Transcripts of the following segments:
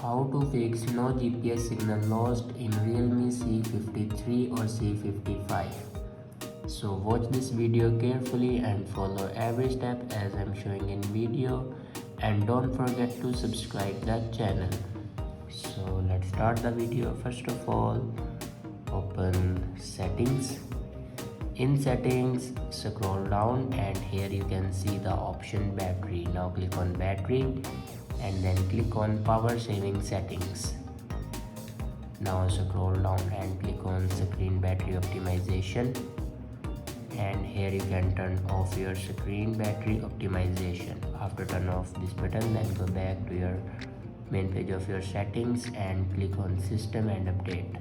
How to fix no GPS signal lost in Realme C53 or C55. So watch this video carefully and follow every step as I'm showing in video, and don't forget to subscribe that channel. So let's start the video. First of all, open settings. In settings, scroll down and here you can see the option battery. Now click on battery and then click on power saving settings. Now scroll down and click on screen battery optimization, and here you can turn off your screen battery optimization. After turn off this button, then go back to your main page of your settings and click on system and update.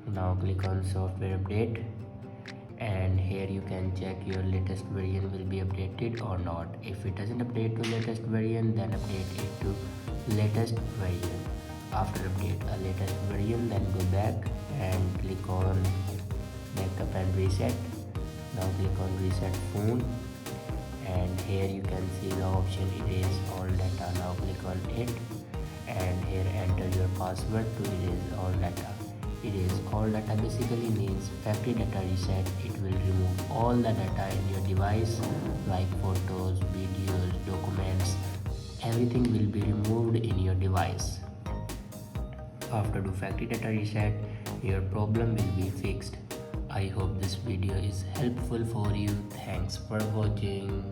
Now click on software update, and here you can check your latest version will be updated or not. If it doesn't update to latest version, then update it to latest version. After update a latest version, then go back and click on backup and reset. Now click on reset phone, and here you can see the option erase all data. Now click on it, and here enter your password to erase all data. Erase all data basically means factory data reset. It will remove all the data in your device like photos, videos, documents. Everything will be removed in your device. After do factory data reset, your problem will be fixed. I hope this video is helpful for you. Thanks for watching.